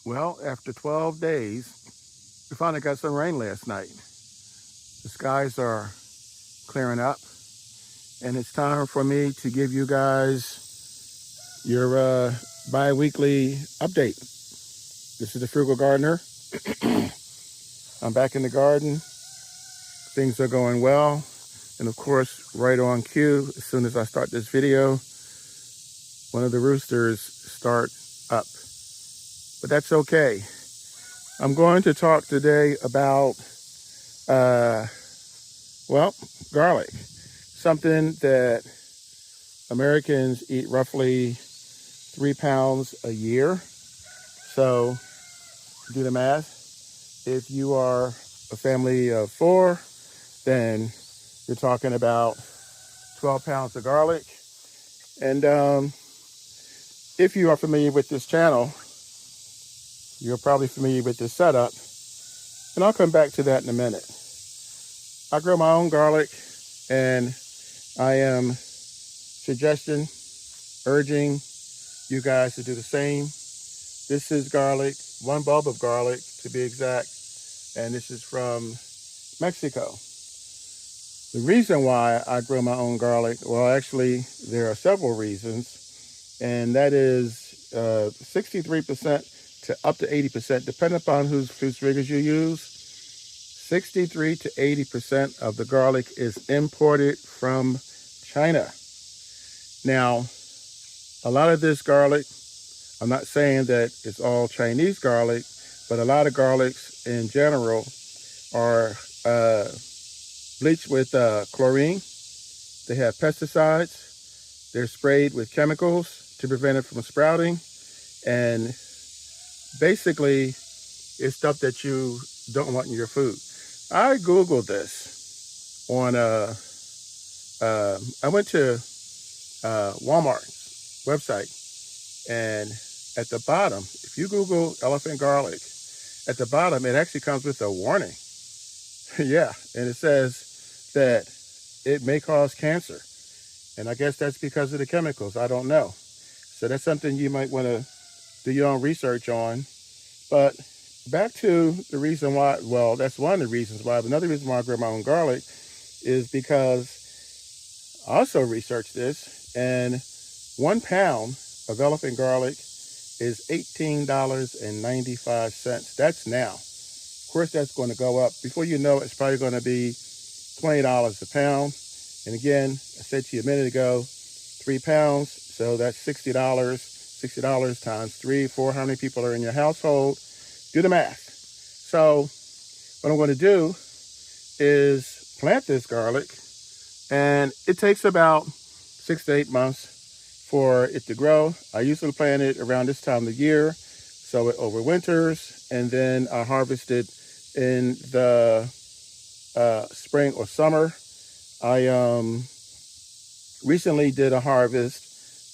Well, after 12 days, we finally got some rain last night. The skies are clearing up, and it's time for me to give you guys your bi-weekly update. This is the Frugal Gardener. I'm back in the garden. Things are going well. And of course, right on cue, as soon as I start this video, one of the roosters start up. But that's okay. I'm going to talk today about, garlic. Something that Americans eat roughly 3 pounds a year. So do the math. If you are a family of 4, then you're talking about 12 pounds of garlic. And if you are familiar with this channel, you're probably familiar with this setup. And I'll come back to that in a minute. I grow my own garlic, and I am urging you guys to do the same. This is garlic, 1 bulb of garlic to be exact, and this is from Mexico. The reason why I grow my own garlic, well, actually, there are several reasons, and that is 63% to up to 80%, depending upon whose triggers you use. 63 to 80% of the garlic is imported from China. Now, a lot of this garlic, I'm not saying that it's all Chinese garlic, but a lot of garlics in general are bleached with chlorine. They have pesticides. They're sprayed with chemicals to prevent it from sprouting. And basically, it's stuff that you don't want in your food. I Googled this on, I went to Walmart's website, and at the bottom, if you Google elephant garlic, at the bottom, it actually comes with a warning. Yeah, and it says that it may cause cancer. And I guess that's because of the chemicals. I don't know. So that's something you might want to do your own research on. But back to the reason why, well, that's one of the reasons why. But another reason why I grow my own garlic is because I also researched this, and 1 pound of elephant garlic is $18.95. That's now. Of course, that's going to go up. Before you know it, it's probably going to be $20 a pound. And again, I said to you a minute ago, 3 pounds. So that's $60. $60 times 3, 4. How many people are in your household? Do the math. So what I'm going to do is plant this garlic. And it takes about 6 to 8 months for it to grow. I usually plant it around this time of the year, so it overwinters, and then I harvest it in the spring or summer. I recently did a harvest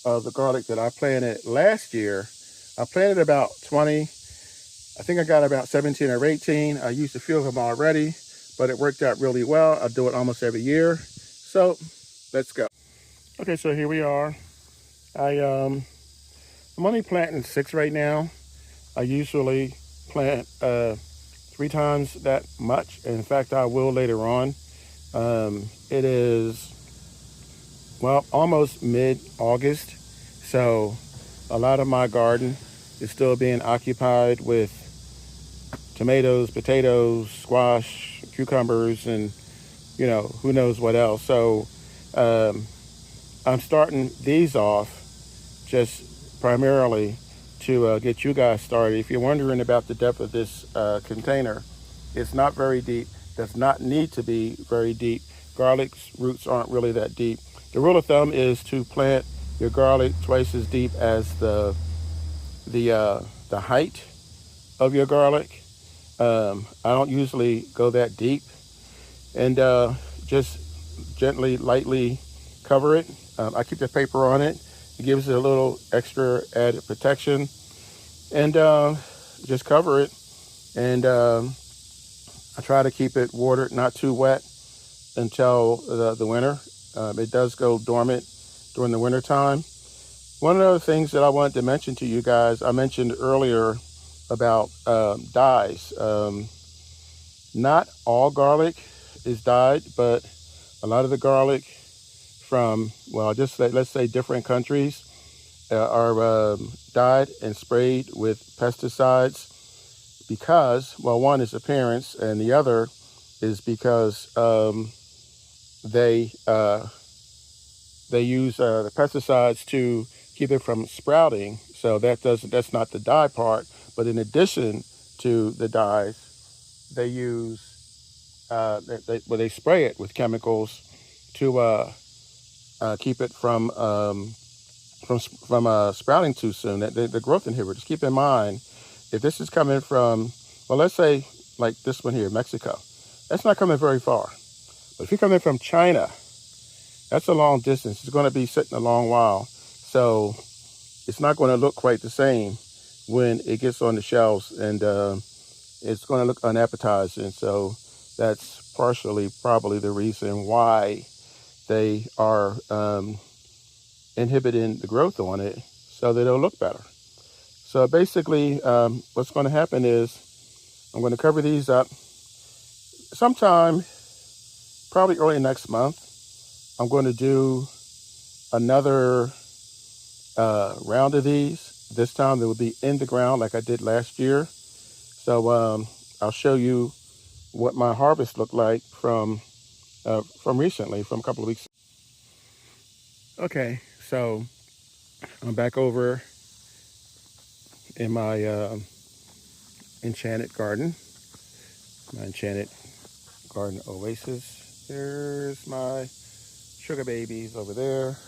of the garlic that I planted last year. I planted about 20. I think I got about 17 or 18. I used a few of them already, but it worked out really well. I do it almost every year. So let's go. Okay, so here we are. I'm only planting 6 right now. I usually plant 3 times that much. In fact, I will later on. It is, well, almost mid-August. So a lot of my garden is still being occupied with tomatoes, potatoes, squash, cucumbers, and, you know, who knows what else. So I'm starting these off just primarily to get you guys started. If you're wondering about the depth of this container, it's not very deep. Does not need to be very deep. Garlic's roots aren't really that deep. The rule of thumb is to plant your garlic twice as deep as the height of your garlic. I don't usually go that deep, and just gently, lightly cover it. I keep the paper on it. It gives it a little extra added protection, and just cover it. And I try to keep it watered, not too wet, until the winter. It does go dormant during the winter time. One of the things that I wanted to mention to you guys, I mentioned earlier about dyes. Not all garlic is dyed, but a lot of the garlic from, well, just let's say different countries are dyed and sprayed with pesticides because, well, one is appearance, and the other is because they they use the pesticides to keep it from sprouting. So that's not the dye part. But in addition to the dyes, they use they spray it with chemicals to keep it from sprouting too soon. The growth inhibitors. Keep in mind, if this is coming from, well, let's say like this one here, Mexico, that's not coming very far. But if you're coming from China, that's a long distance. It's going to be sitting a long while. So it's not going to look quite the same when it gets on the shelves, and it's going to look unappetizing. So that's partially probably the reason why they are inhibiting the growth on it, so that it'll look better. So basically what's going to happen is I'm going to cover these up sometime probably early next month. I'm going to do another round of these. This time they will be in the ground like I did last year. So I'll show you what my harvest looked like from recently, from a couple of weeks. Okay, so I'm back over in my enchanted garden, my enchanted garden oasis. There's my sugar babies over there.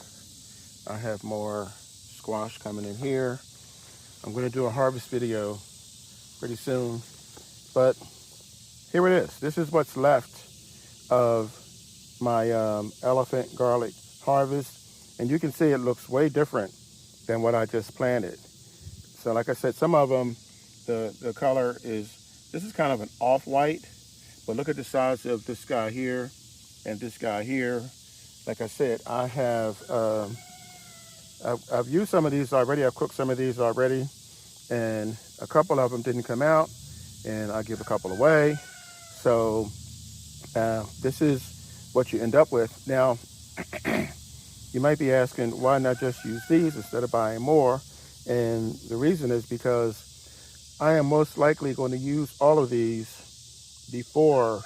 I have more squash coming in here. I'm going to do a harvest video pretty soon, but here it is. This is what's left of my elephant garlic harvest, and you can see it looks way different than what I just planted. So like I said, some of them, the color is, this is kind of an off-white, but look at the size of this guy here and this guy here. Like I said, I have I've used some of these already. I've cooked some of these already, and a couple of them didn't come out, and I give a couple away. So this is what you end up with. Now, you might be asking, why not just use these instead of buying more? And the reason is because I am most likely going to use all of these before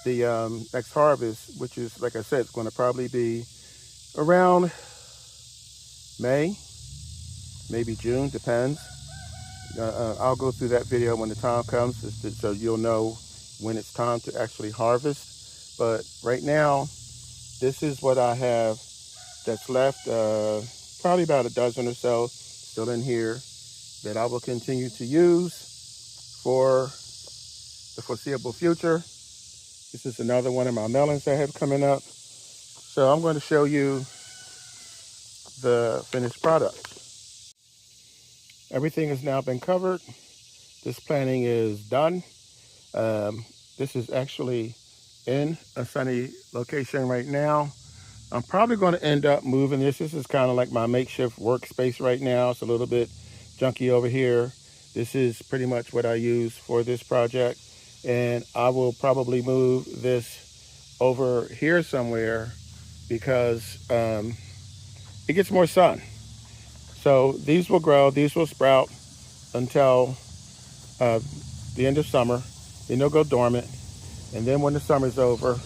the next harvest, which is, like I said, it's going to probably be around May, maybe June, depends. I'll go through that video when the time comes, so you'll know when it's time to actually harvest. But right now, this is what I have that's left, probably about a dozen or so still in here that I will continue to use for the foreseeable future. This is another one of my melons I have coming up. So I'm going to show you the finished product. Everything has now been covered. This planting is done. This is actually in a sunny location right now. I'm probably going to end up moving this. This is kind of like my makeshift workspace right now. It's a little bit junky over here. This is pretty much what I use for this project. And I will probably move this over here somewhere because it gets more sun. So these will grow, these will sprout until the end of summer. Then they'll go dormant. And then when the summer's over,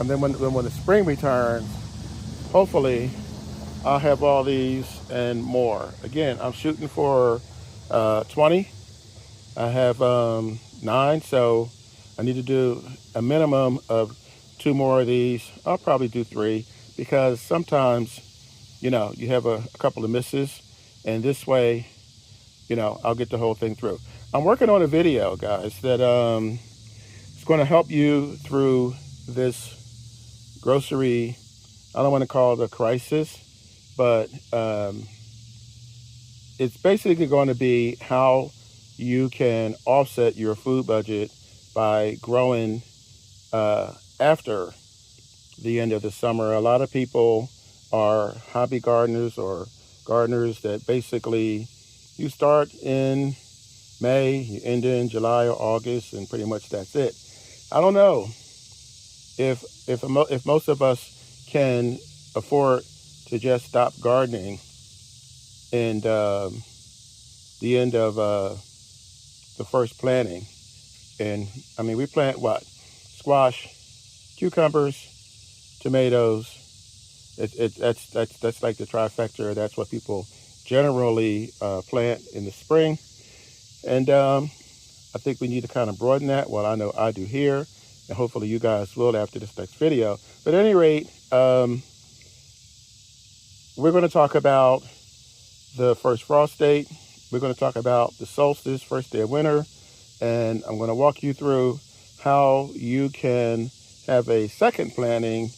and then when the spring returns, hopefully I'll have all these and more. Again, I'm shooting for 20. I have 9, so I need to do a minimum of 2 more of these. I'll probably do 3 because sometimes, you know, you have a couple of misses, and this way, you know, I'll get the whole thing through. I'm working on a video, guys, that is going to help you through this grocery, I don't want to call it a crisis, but it's basically going to be how you can offset your food budget by growing after the end of the summer. A lot of people are hobby gardeners or gardeners that basically you start in May, you end in July or August, and pretty much that's it. I don't know if most of us can afford to just stop gardening and the end of the first planting. And I mean, we plant what? Squash, cucumbers, tomatoes. That's like the trifecta. That's what people generally plant in the spring. And I think we need to kind of broaden that. Well, I know I do here, and hopefully you guys will after this next video. But at any rate, we're going to talk about the first frost date. We're going to talk about the solstice, first day of winter, and I'm going to walk you through how you can have a second planting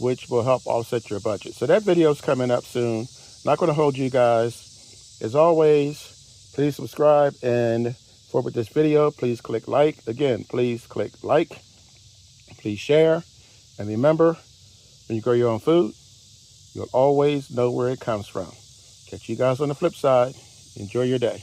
which will help offset your budget. So that video is coming up soon. Not going to hold you guys. As always, please subscribe, and for this video, please click like. Again, please click like, please share, and remember, when you grow your own food, you'll always know where it comes from. Catch you guys on the flip side. Enjoy your day.